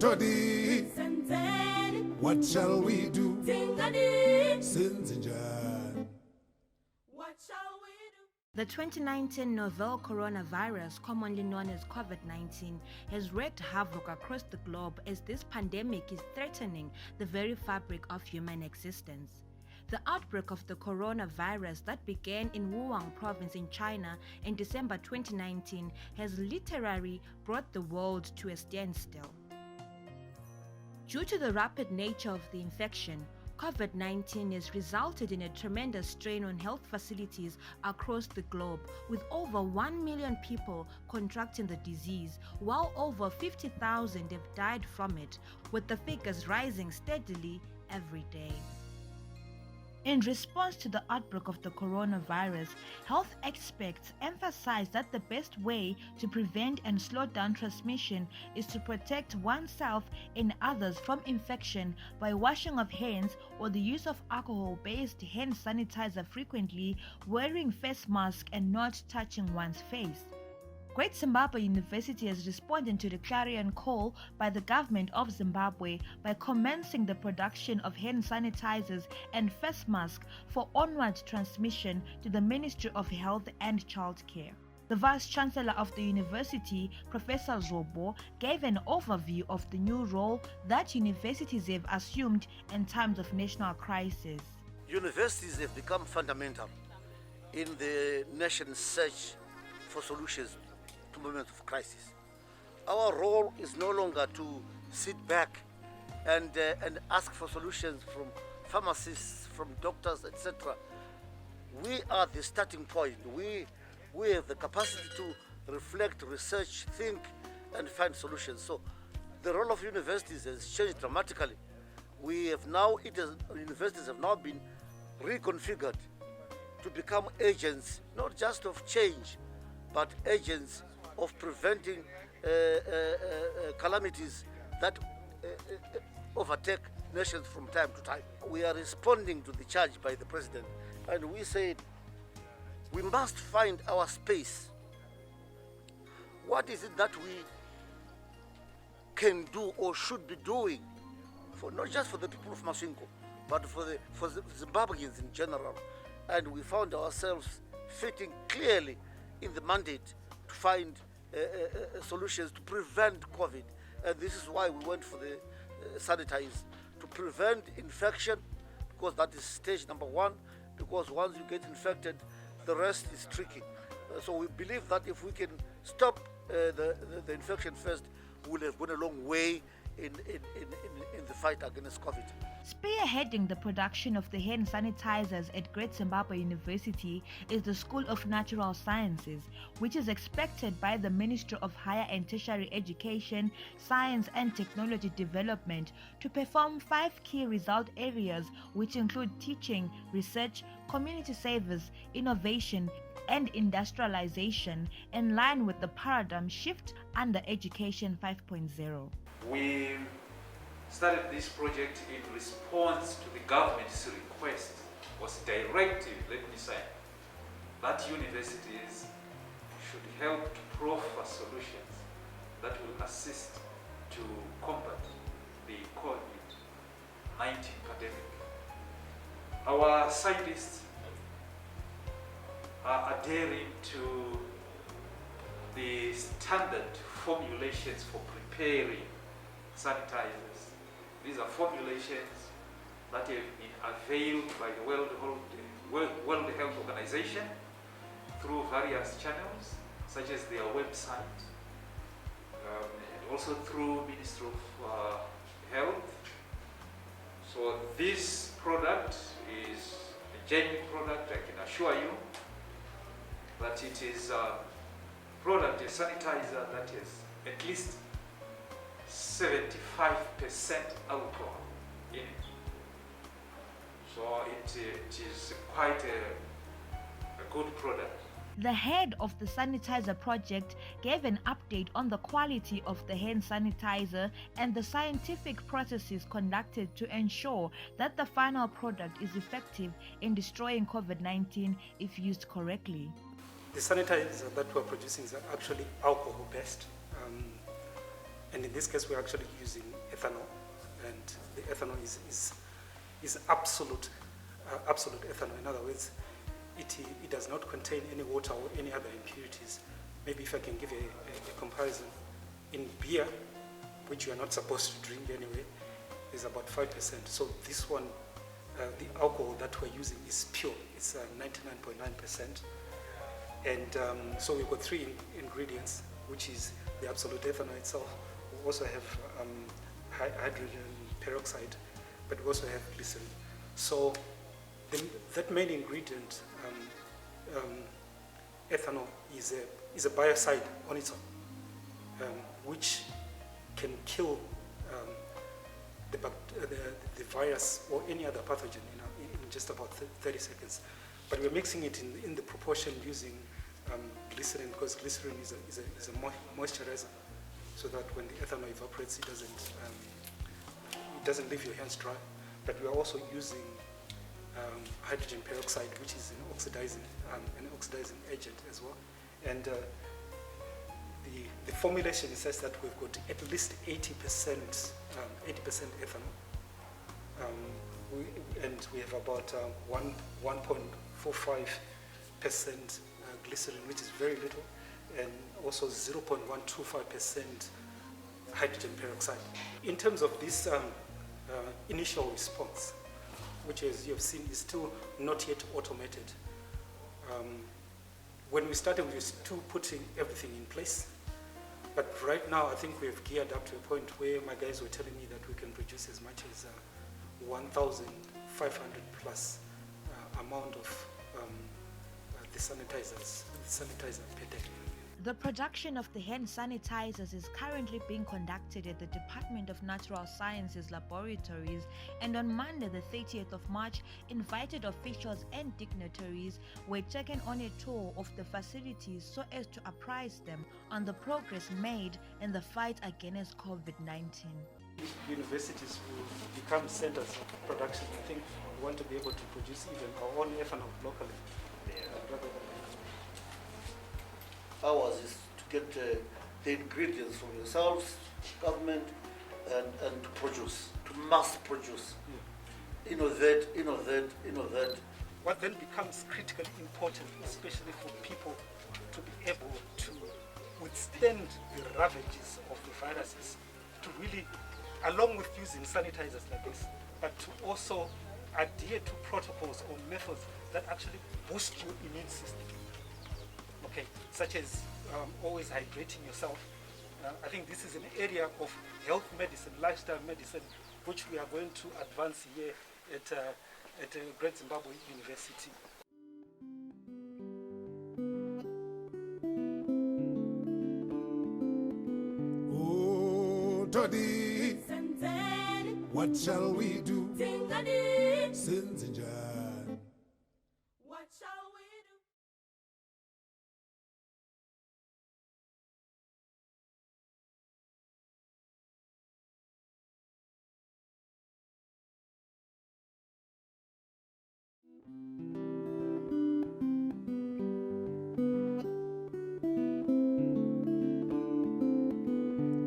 Todi, what shall we do? Sinzinjan. What shall we do? The 2019 novel coronavirus, commonly known as COVID-19, has wreaked havoc across the globe as this pandemic is threatening the very fabric of human existence. The outbreak of the coronavirus that began in Wuhan province in China in December 2019 has literally brought the world to a standstill. Due to the rapid nature of the infection, COVID-19 has resulted in a tremendous strain on health facilities across the globe, with over 1 million people contracting the disease, while over 50,000 have died from it, with the figures rising steadily every day. In response to the outbreak of the coronavirus, health experts emphasize that the best way to prevent and slow down transmission is to protect oneself and others from infection by washing of hands or the use of alcohol-based hand sanitizer frequently, wearing face masks and not touching one's face. Great Zimbabwe University has responded to the clarion call by the government of Zimbabwe by commencing the production of hand sanitizers and face masks for onward transmission to the Ministry of Health and Childcare. The Vice-Chancellor of the university, Professor Zobo, gave an overview of the new role that universities have assumed in times of national crisis. Universities have become fundamental in the nation's search for solutions to moments of crisis. Our role is no longer to sit back and ask for solutions from pharmacists, from doctors, etc. We are the starting point. We have the capacity to reflect, research, think, and find solutions. So the role of universities has changed dramatically. Universities have now been reconfigured to become agents, not just of change, but agents of preventing calamities that overtake nations from time to time. We are responding to the charge by the president, and we said we must find our space. What is it that we can do or should be doing, for not just for the people of Masvingo, but for the Zimbabweans in general? And we found ourselves fitting clearly in the mandate to find solutions to prevent COVID. And this is why we went for the sanitize, to prevent infection, because that is stage number one, because once you get infected, the rest is tricky. So we believe that if we can stop the infection first, we'll have gone a long way in the fight against COVID. Spearheading the production of the hand sanitizers at Great Zimbabwe University is the School of Natural Sciences, which is expected by the Ministry of Higher and Tertiary Education, Science and Technology Development to perform 5 key result areas, which include teaching, research, community service, innovation, and industrialization, in line with the paradigm shift under Education 5.0. We started this project in response to the government's request, was directive, let me say, that universities should help to proffer solutions that will assist to combat the COVID-19 pandemic. Our scientists are adhering to the standard formulations for preparing sanitizers. These are formulations that have been availed by the World Health Organization through various channels, such as their website, and also through Ministry of Health. So this product is a genuine product. I can assure you that it is a product, a sanitizer that has at least 75% alcohol in it. So it is quite a good product. The head of the sanitizer project gave an update on the quality of the hand sanitizer and the scientific processes conducted to ensure that the final product is effective in destroying COVID-19 if used correctly. The sanitizer that we're producing is actually alcohol-based. And in this case, we're actually using ethanol, and the ethanol is absolute ethanol. In other words, it does not contain any water or any other impurities. Maybe if I can give a comparison, in beer, which you are not supposed to drink anyway, is about 5%. So this one, the alcohol that we're using is pure. It's 99.9%. And so we've got three ingredients, which is the absolute ethanol itself. We also have hydrogen peroxide, but we also have glycerin. So that main ingredient, ethanol, is a biocide on its own, which can kill the virus or any other pathogen in just about 30 seconds. But we're mixing it in the proportion using glycerin, because glycerin is a moisturizer, so that when the ethanol evaporates, it doesn't leave your hands dry. But we're also using hydrogen peroxide, which is an oxidizing agent as well. And the formulation says that we've got at least 80% ethanol, and we have about 1.45% glycerin, which is very little, and also 0.125% hydrogen peroxide. In terms of this initial response, which, as you have seen, is still not yet automated. When we started, we were still putting everything in place. But right now, I think we have geared up to a point where my guys were telling me that we can produce as much as 1,500 plus amount of the sanitizer per day. The production of the hand sanitizers is currently being conducted at the Department of Natural Sciences laboratories, and on Monday the 30th of March, invited officials and dignitaries were taken on a tour of the facilities so as to apprise them on the progress made in the fight against COVID-19. Universities will become centers of production. I think we want to be able to produce even our own ethanol locally. Rather than Ours is to get the ingredients from yourselves, government, and to produce, to mass produce. Innovate. What then becomes critically important, especially for people to be able to withstand the ravages of the viruses, to really, along with using sanitizers like this, but to also adhere to protocols or methods that actually boost your immune system. Okay, such as always hydrating yourself. I think this is an area of health medicine, lifestyle medicine, which we are going to advance here at Great Zimbabwe University. Oh, Toddy, what shall we do? Sinzinjan. What shall we do?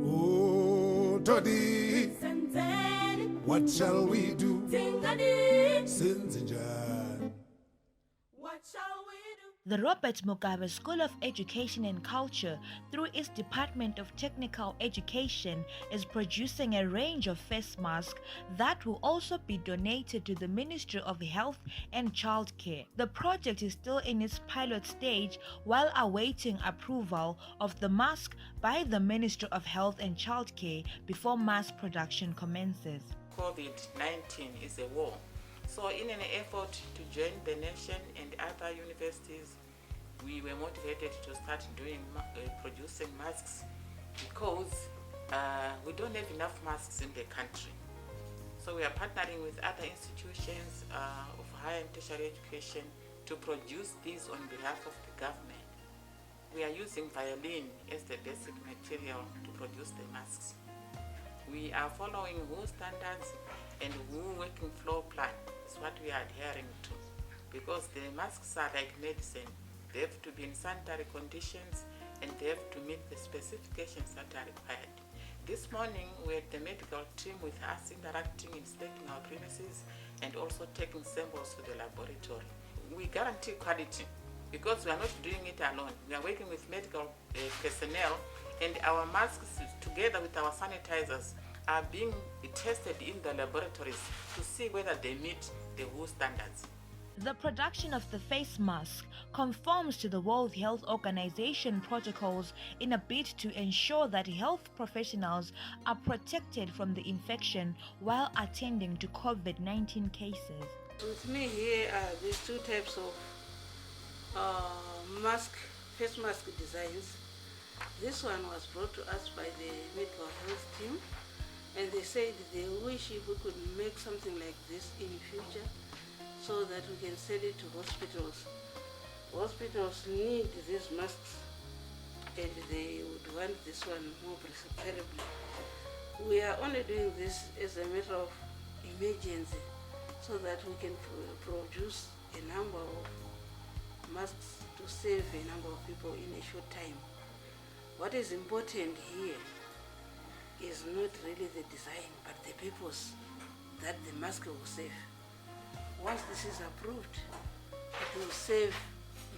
Oh, Toddy, what shall we do? Sinzinjan. What shall we do? The Robert Mugabe School of Education and Culture, through its Department of Technical Education, is producing a range of face masks that will also be donated to the Ministry of Health and Childcare. The project is still in its pilot stage while awaiting approval of the mask by the Ministry of Health and Childcare before mass production commences. COVID-19 is a war. So in an effort to join the nation and other universities, we were motivated to start producing masks because we don't have enough masks in the country. So we are partnering with other institutions of higher and tertiary education to produce these on behalf of the government. We are using violin as the basic material to produce the masks. We are following WHO standards and WHO working flow plan is what we are adhering to, because the masks are like medicine. They have to be in sanitary conditions and they have to meet the specifications that are required. This morning, we had the medical team with us interacting, inspecting our premises, and also taking samples to the laboratory. We guarantee quality because we are not doing it alone. We are working with medical personnel, and our masks, together with our sanitizers, are being tested in the laboratories to see whether they meet the WHO standards. The production of the face mask conforms to the World Health Organization protocols in a bid to ensure that health professionals are protected from the infection while attending to COVID-19 cases. With me here are these two types of face mask designs. This one was brought to us by the medical health team, and they said they wish if we could make something like this in future so that we can sell it to hospitals. Hospitals need these masks and they would want this one more preferably. We are only doing this as a matter of emergency so that we can produce a number of masks to save a number of people in a short time. What is important here is not really the design, but the purpose that the mask will save. Once this is approved, it will save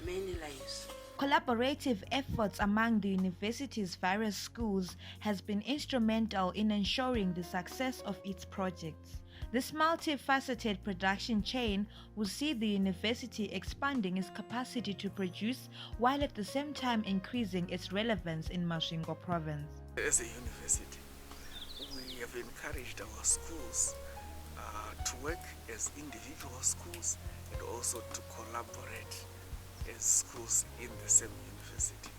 many lives. Collaborative efforts among the university's various schools has been instrumental in ensuring the success of its projects. This multifaceted production chain will see the university expanding its capacity to produce while at the same time increasing its relevance in Masvingo province. As a university, we have encouraged our schools to work as individual schools and also to collaborate as schools in the same university.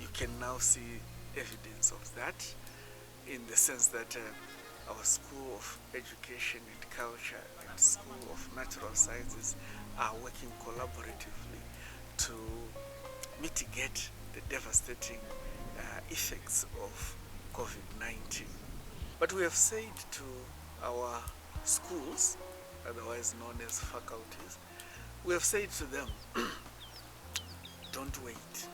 You can now see evidence of that in the sense that our School of Education and Culture and School of Natural Sciences are working collaboratively to mitigate the devastating effects of COVID-19. But we have said to our schools, otherwise known as faculties, we have said to them, don't wait.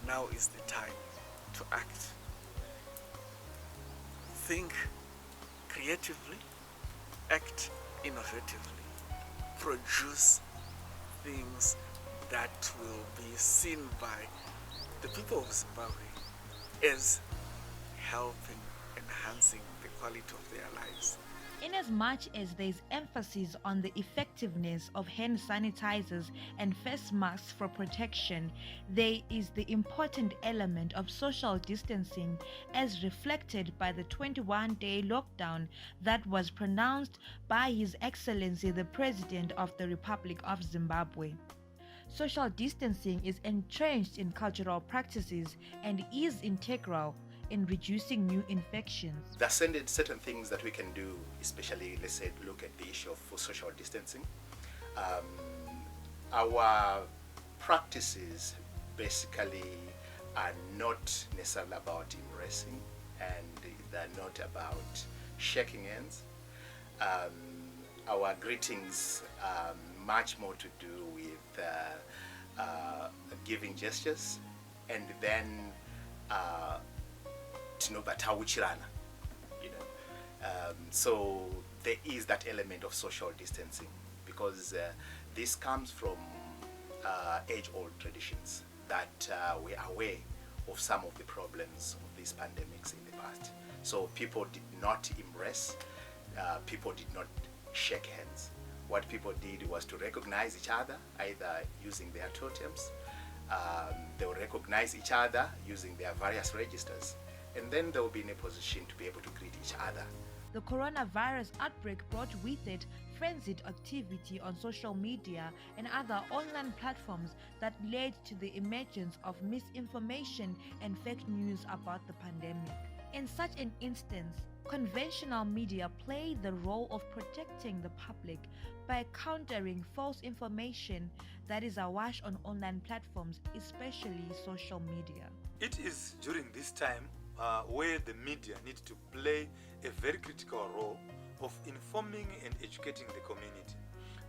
Now is the time to act. Think creatively, act innovatively, produce things that will be seen by the people of Zimbabwe as helping, enhancing the quality of their lives. Inasmuch as there is emphasis on the effectiveness of hand sanitizers and face masks for protection, there is the important element of social distancing as reflected by the 21-day lockdown that was pronounced by His Excellency the President of the Republic of Zimbabwe. Social distancing is entrenched in cultural practices and is integral in reducing new infections. There are certain things that we can do, especially, let's say, look at the issue of social distancing. Our practices basically are not necessarily about embracing, and they're not about shaking hands. Our greetings are much more to do with giving gestures, and then so there is that element of social distancing because this comes from age-old traditions that we're aware of some of the problems of these pandemics in the past. So people did not embrace, people did not shake hands. What people did was to recognize each other, either using their totems, they will recognize each other using their various registers, and then they will be in a position to be able to greet each other. The coronavirus outbreak brought with it frenzied activity on social media and other online platforms that led to the emergence of misinformation and fake news about the pandemic. In such an instance, conventional media play the role of protecting the public by countering false information that is awash on online platforms, especially social media. It is during this time where the media need to play a very critical role of informing and educating the community.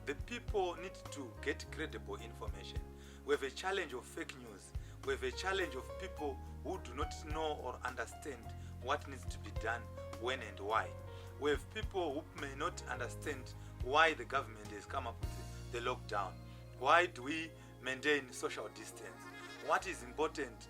The people need to get credible information. We have a challenge of fake news We have a challenge of people who do not know or understand what needs to be done, when and why. We have people who may not understand why the government has come up with the lockdown. Why do we maintain social distance? What is important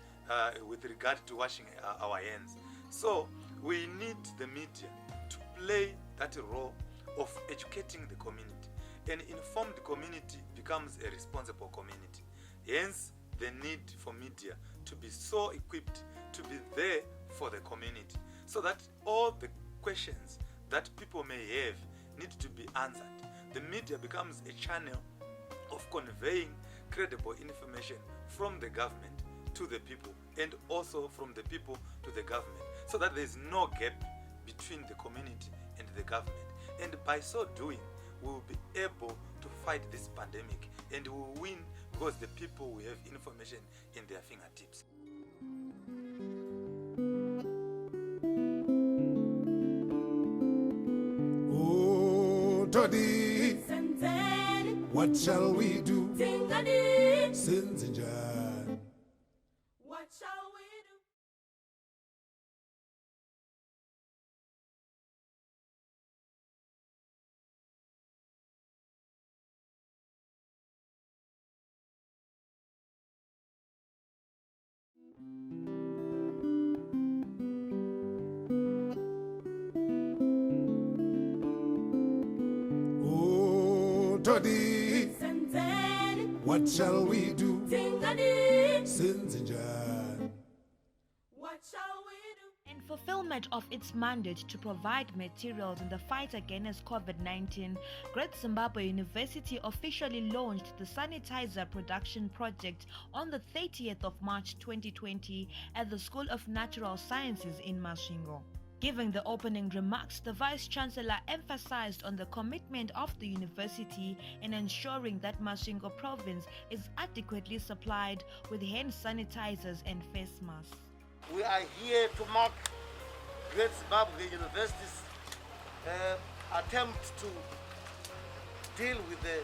with regard to washing our hands? So we need the media to play that role of educating the community. An informed community becomes a responsible community. Hence, the need for media to be so equipped to be there for the community, so that all the questions that people may have need to be answered. The media becomes a channel of conveying credible information from the government to the people, and also from the people to the government, so that there is no gap between the community and the government. And by so doing, we will be able to fight this pandemic, and we will win because the people will have information in their fingertips. Oh, Toddy, what shall we do? Sins and John. What shall we do? Oh, Toddy, what shall we do? Sins and John. What shall we do? In fulfillment of its mandate to provide materials in the fight against COVID-19, Great Zimbabwe University officially launched the sanitizer production project on the 30th of March 2020 at the School of Natural Sciences in Masvingo. Giving the opening remarks, the Vice-Chancellor emphasized on the commitment of the university in ensuring that Masvingo province is adequately supplied with hand sanitizers and face masks. We are here to mark Great Zimbabwe University's attempt to deal with the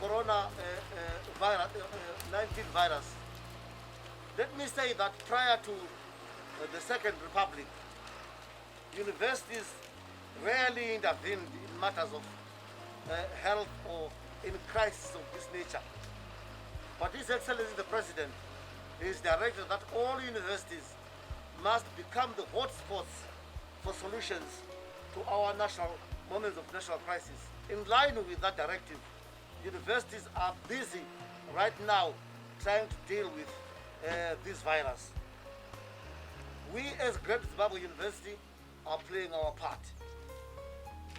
COVID-19 virus. Let me say that prior to the Second Republic, universities rarely intervened in matters of health or in crises of this nature. But His Excellency the President is directed that all universities must become the hotspots for solutions to our national moments of national crisis. In line with that directive, universities are busy right now trying to deal with this virus. We as Great Zimbabwe University are playing our part.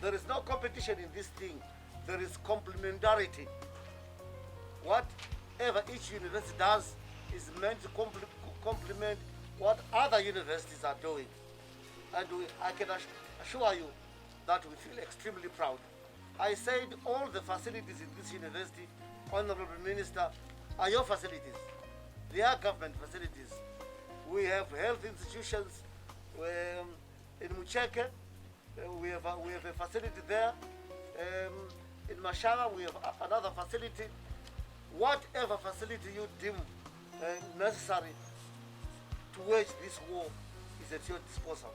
There is no competition in this thing, there is complementarity. Whatever each university does is meant to complement what other universities are doing. And I can assure you that we feel extremely proud. I said all the facilities in this university, Honorable Minister, are your facilities. They are government facilities. We have health institutions. In Mucheke, we have a facility there. In Mashara, we have another facility. Whatever facility you deem necessary to wage this war is at your disposal.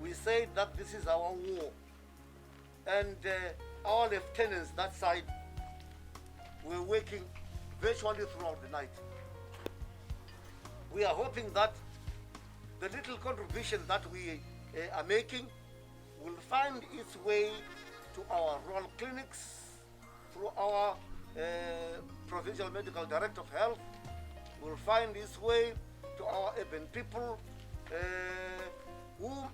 We say that this is our war, and our lieutenants that side were working virtually throughout the night. We are hoping that the little contribution that we are making will find its way to our rural clinics, through our Provincial Medical Director of Health, will find its way to our urban people who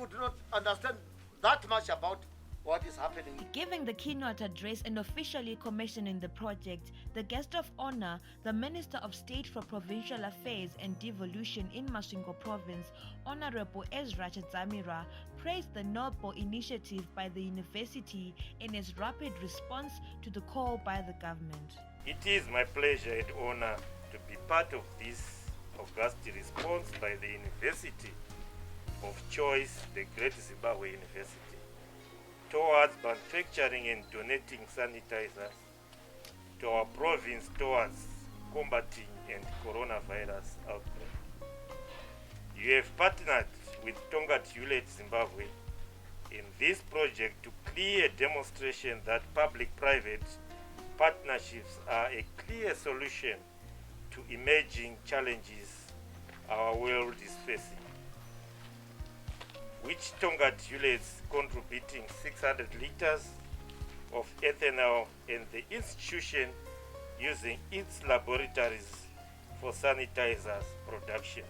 do not understand that much about what is happening. Giving the keynote address and officially commissioning the project, the guest of honor, the Minister of State for Provincial Affairs and Devolution in Masvingo Province, Honorable Ezra Chidzamira, praised the noble initiative by the university in its rapid response to the call by the government. It is my pleasure and honor to be part of this august response by the university of choice, the Great Zimbabwe University, towards manufacturing and donating sanitizers to our province towards combating and coronavirus outbreak. You have partnered with Tonga Tulate Zimbabwe in this project to clear demonstration that public-private partnerships are a clear solution to emerging challenges our world is facing, which Tonga Tulates contributing 600 liters of ethanol and the institution using its laboratories for sanitizers production.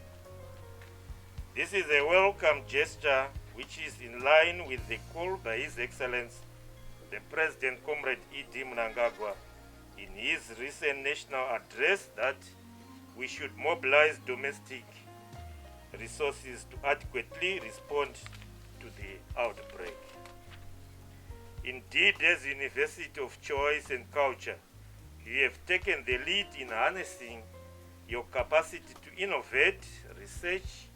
This is a welcome gesture which is in line with the call by His Excellency, the President Comrade E.D. Mnangagwa, in his recent national address that we should mobilize domestic resources to adequately respond to the outbreak. Indeed, as University of Choice and Culture, you have taken the lead in harnessing your capacity to innovate, research,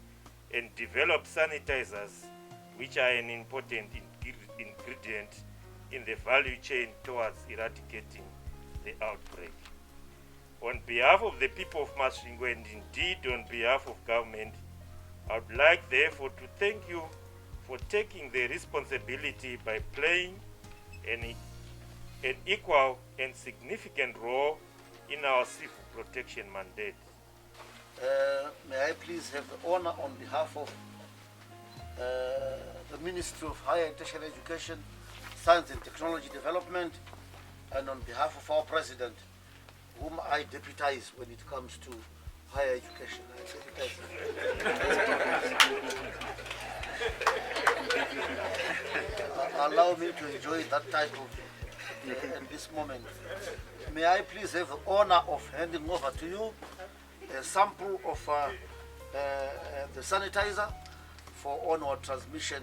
and develop sanitizers, which are an important ingredient in the value chain towards eradicating the outbreak. On behalf of the people of Masvingo and indeed on behalf of government, I would like therefore to thank you for taking the responsibility by playing an equal and significant role in our civil protection mandate. May I please have the honor on behalf of the Ministry of Higher and Tertiary Education, Science and Technology Development, and on behalf of our President, whom I deputize when it comes to higher education. Allow me to enjoy that title at this moment. May I please have the honor of handing over to you a sample of the sanitizer for onward transmission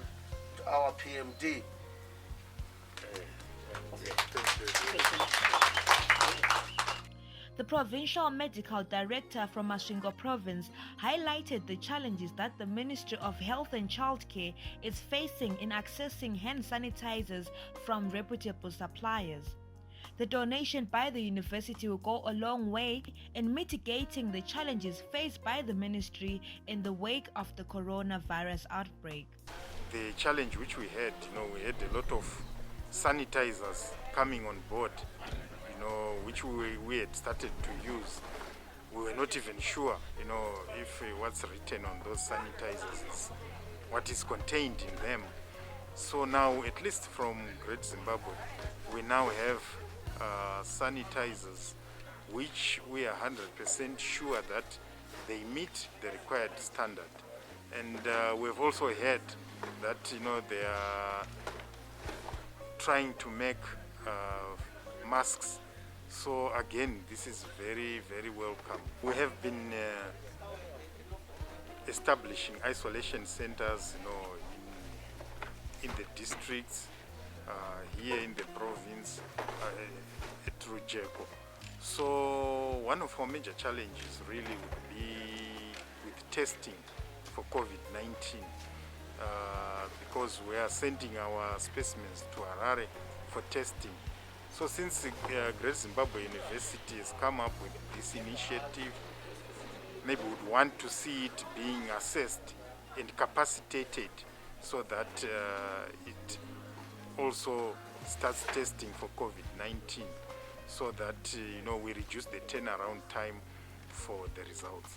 to our PMD. The Provincial Medical Director from Masvingo Province highlighted the challenges that the Ministry of Health and Childcare is facing in accessing hand sanitizers from reputable suppliers. The donation by the university will go a long way in mitigating the challenges faced by the ministry in the wake of the coronavirus outbreak. The challenge which we had, we had a lot of sanitizers coming on board, which we had started to use. We were not even sure, if what's written on those sanitizers is what is contained in them. So now, at least from Great Zimbabwe, we now have sanitizers which we are 100% sure that they meet the required standard. And we've also heard that they are trying to make masks. So again, this is very, very welcome. We have been establishing isolation centers, in the districts, here in the province, at Rujeko. So one of our major challenges really would be with testing for COVID-19, because we are sending our specimens to Harare for testing. So since Great Zimbabwe University has come up with this initiative, maybe we would want to see it being assessed and capacitated so that it also starts testing for COVID-19, so that we reduce the turnaround time for the results.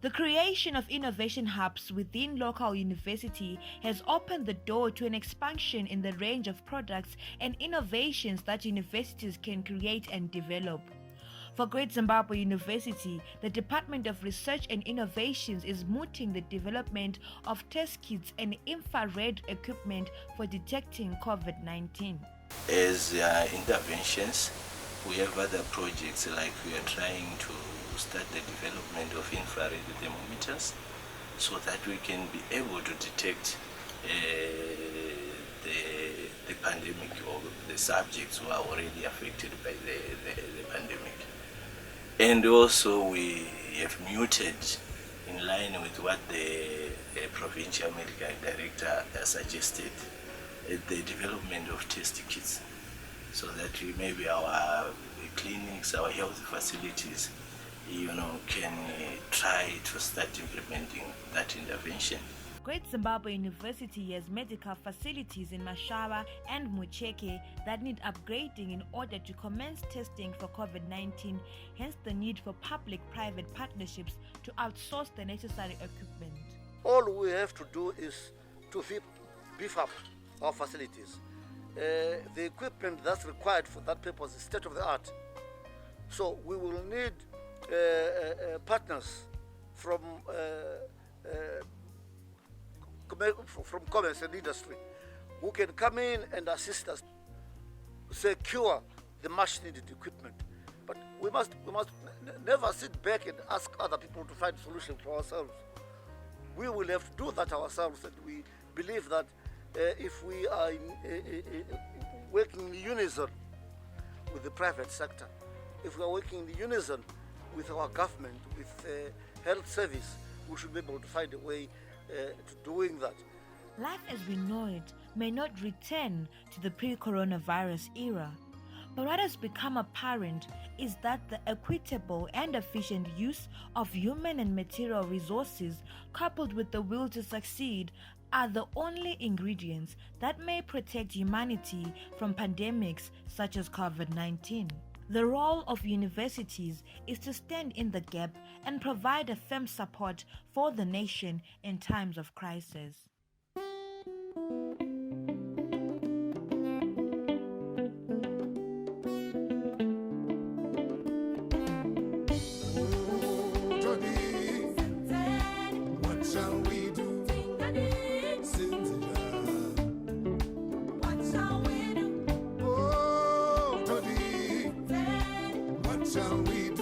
The creation of innovation hubs within local university has opened the door to an expansion in the range of products and innovations that universities can create and develop. For Great Zimbabwe University, the Department of Research and Innovations is mooting the development of test kits and infrared equipment for detecting COVID-19. As interventions, we have other projects like we are trying to start the development of infrared thermometers so that we can be able to detect the pandemic or the subjects who are already affected by the pandemic. And also we have muted, in line with what the provincial medical director suggested, the development of test kits, so that maybe our clinics, our health facilities can try to start implementing that intervention. Great Zimbabwe University has medical facilities in Mashaba and Mucheke that need upgrading in order to commence testing for COVID-19, hence the need for public-private partnerships to outsource the necessary equipment. All we have to do is to beef up our facilities. The equipment that's required for that purpose is state-of-the-art. So we will need partners from commerce and industry who can come in and assist us secure the much needed equipment. But we must never sit back and ask other people to find solutions for ourselves. We will have to do that ourselves, and we believe that if we are working in unison with the private sector, if we are working in unison with our government, with health service, we should be able to find a way to doing that. Life as we know it may not return to the pre-coronavirus era, but what has become apparent is that the equitable and efficient use of human and material resources, coupled with the will to succeed, are the only ingredients that may protect humanity from pandemics such as COVID-19. The role of universities is to stand in the gap and provide a firm support for the nation in times of crisis. What shall we do? What shall we do? Oh, Toddy, what shall we do?